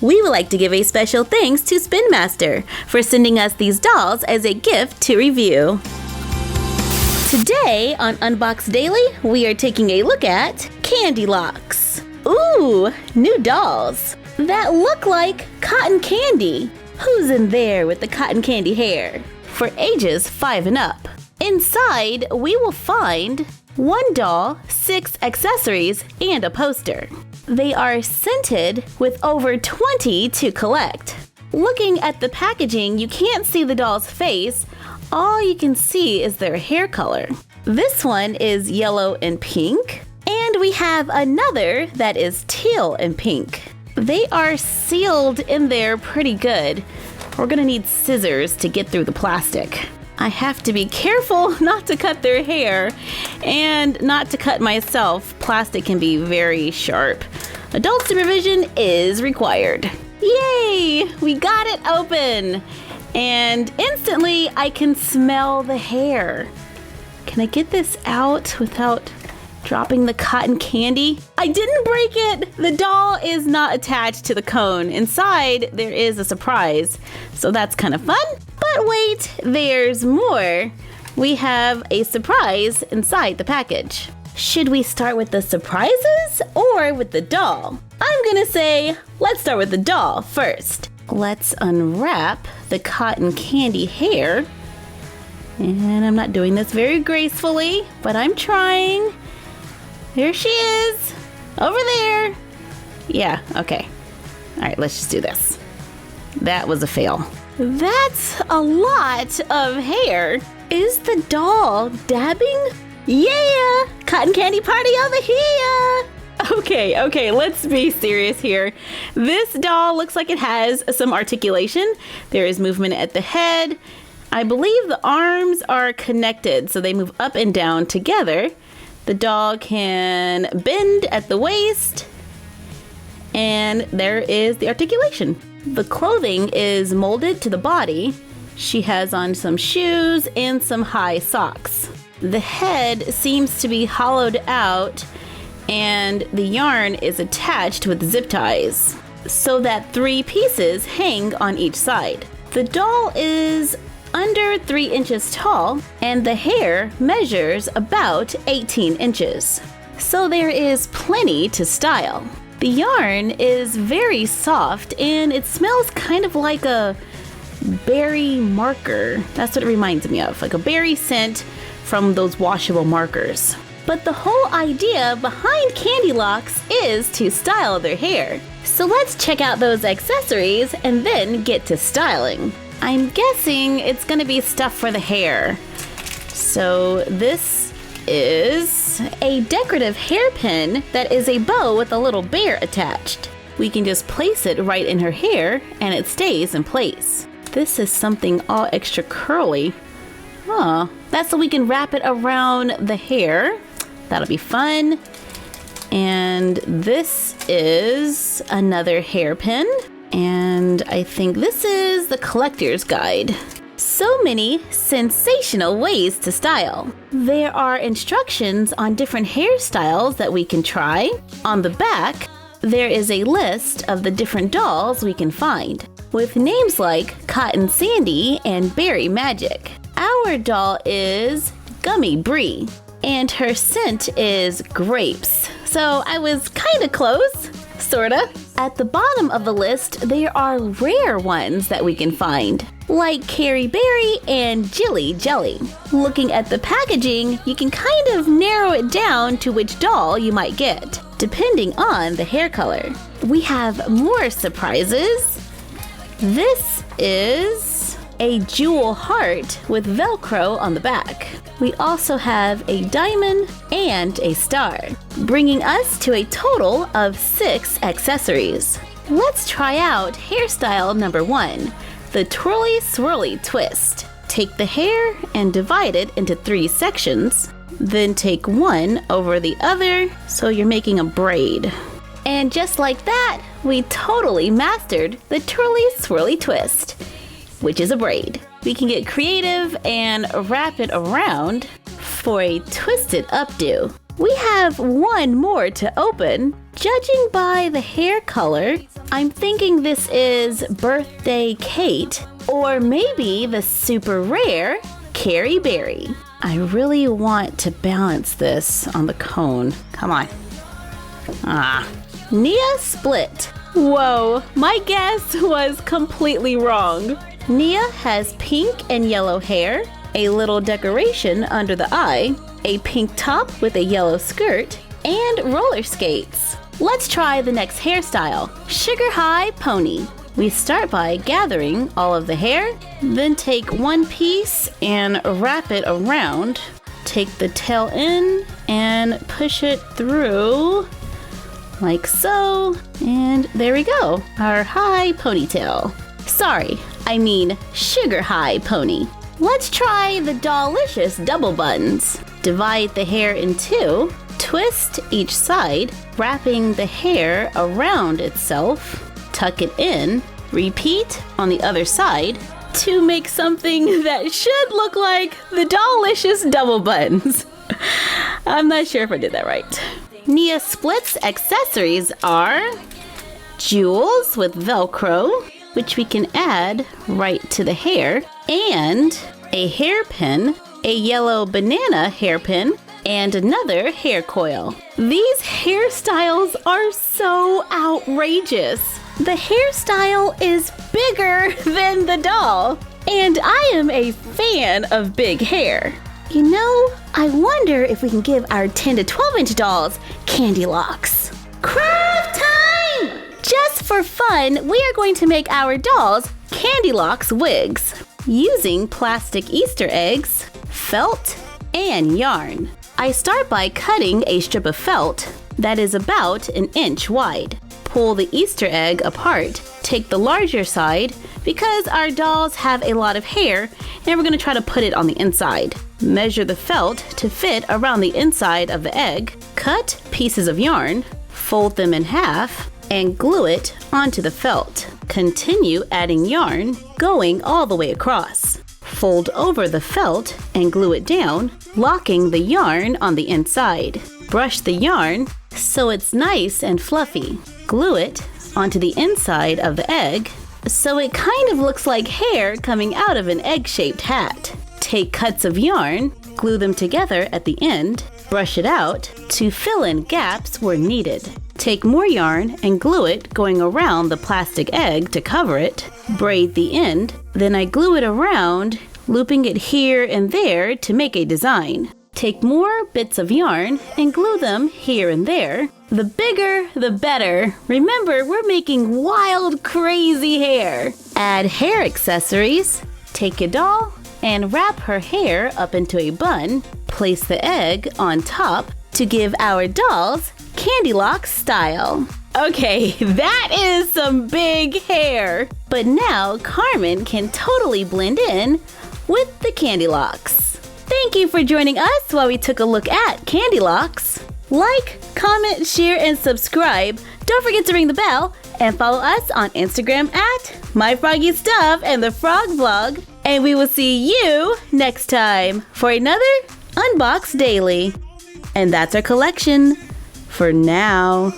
We would like to give a special thanks to Spin Master for sending us these dolls as a gift to review. Today on Unbox Daily, we are taking a look at Candylocks. Ooh, new dolls that look like cotton candy. Who's in there with the cotton candy hair? For ages 5 and up. Inside, we will find 1 doll, 6 accessories, and a poster. They are scented with over 20 to collect. Looking at the packaging, you can't see the doll's face. All you can see is their hair color. This one is yellow and pink, and we have another that is teal and pink. They are sealed in there pretty good. We're gonna need scissors to get through the plastic. I have to be careful not to cut their hair and not to cut myself. Plastic can be very sharp. Adult supervision is required. Yay! We got it open! And instantly I can smell the hair. Can I get this out without dropping the cotton candy? I didn't break it! The doll is not attached to the cone. Inside, there is a surprise. So that's kind of fun. But wait, there's more. We have a surprise inside the package. Should we start with the surprises or with the doll? I'm gonna say, let's start with the doll first. Let's unwrap the cotton candy hair. And I'm not doing this very gracefully, but I'm trying. There she is, over there. Yeah, okay. All right, let's just do this. That was a fail. That's a lot of hair. Is the doll dabbing? Yeah, cotton candy party over here. Okay, let's be serious here. This doll looks like it has some articulation. There is movement at the head. I believe the arms are connected, so they move up and down together. The doll can bend at the waist, and there is the articulation. The clothing is molded to the body. She has on some shoes and some high socks. The head seems to be hollowed out, and the yarn is attached with zip ties so that 3 pieces hang on each side. The doll is under 3 inches tall, and the hair measures about 18 inches. So there is plenty to style. The yarn is very soft, and it smells kind of like a berry marker. That's what it reminds me of, like a berry scent from those washable markers. But the whole idea behind Candylocks is to style their hair. So let's check out those accessories and then get to styling. I'm guessing it's gonna be stuff for the hair. So this is a decorative hairpin that is a bow with a little bear attached. We can just place it right in her hair and it stays in place. This is something all extra curly. Oh, that's so we can wrap it around the hair. That'll be fun. And this is another hairpin. And I think this is the collector's guide. So many sensational ways to style. There are instructions on different hairstyles that we can try. On the back, there is a list of the different dolls we can find, with names like Cotton Sandy and Berry Magic. Our doll is Gummy Brie, and her scent is grapes. So I was kind of close, sorta. At the bottom of the list, there are rare ones that we can find, like Carrie Berry and Jilly Jelly. Looking at the packaging, you can kind of narrow it down to which doll you might get, depending on the hair color. We have more surprises. This is a jewel heart with Velcro on the back. We also have a diamond and a star, bringing us to a total of 6 accessories. Let's try out hairstyle number 1, the twirly swirly twist. Take the hair and divide it into 3 sections, then take one over the other so you're making a braid. And just like that, we totally mastered the twirly swirly twist, which is a braid. We can get creative and wrap it around for a twisted updo. We have one more to open. Judging by the hair color, I'm thinking this is Birthday Kate, or maybe the super rare Carrie Berry. I really want to balance this on the cone. Come on. Nia Split. Whoa, my guess was completely wrong. Nia has pink and yellow hair, a little decoration under the eye, a pink top with a yellow skirt, and roller skates. Let's try the next hairstyle, Sugar High Pony. We start by gathering all of the hair, then take one piece and wrap it around. Take the tail in and push it through like so, and there we go, our high ponytail. Sorry, I mean sugar high pony. Let's try the Dollicious double buns. Divide the hair in two, twist each side, wrapping the hair around itself, tuck it in, repeat on the other side to make something that should look like the Dollicious double buns. I'm not sure if I did that right. Nia Split's accessories are jewels with Velcro, which we can add right to the hair, and a hairpin, a yellow banana hairpin, and another hair coil. These hairstyles are so outrageous. The hairstyle is bigger than the doll, and I am a fan of big hair. You know, I wonder if we can give our 10 to 12 inch dolls Candylocks. Craft time! Just for fun, we are going to make our dolls Candylocks wigs using plastic Easter eggs, felt, and yarn. I start by cutting a strip of felt that is about an inch wide. Pull the Easter egg apart, take the larger side because our dolls have a lot of hair and we're going to try to put it on the inside. Measure the felt to fit around the inside of the egg, cut pieces of yarn, fold them in half, and glue it onto the felt. Continue adding yarn, going all the way across. Fold over the felt and glue it down, locking the yarn on the inside. Brush the yarn so it's nice and fluffy. Glue it onto the inside of the egg so it kind of looks like hair coming out of an egg-shaped hat. Take cuts of yarn, glue them together at the end, brush it out to fill in gaps where needed. Take more yarn and glue it going around the plastic egg to cover it. Braid the end, then I glue it around, looping it here and there to make a design. Take more bits of yarn and glue them here and there. The bigger, the better. Remember, we're making wild, crazy hair. Add hair accessories. Take a doll and wrap her hair up into a bun. Place the egg on top to give our dolls Candylocks style. Okay, that is some big hair. But now Carmen can totally blend in with the Candylocks. Thank you for joining us while we took a look at Candylocks. Like, comment, share, and subscribe. Don't forget to ring the bell and follow us on Instagram at MyFroggyStuff and the Frog Vlog. And we will see you next time for another Unbox Daily. And that's our collection for now.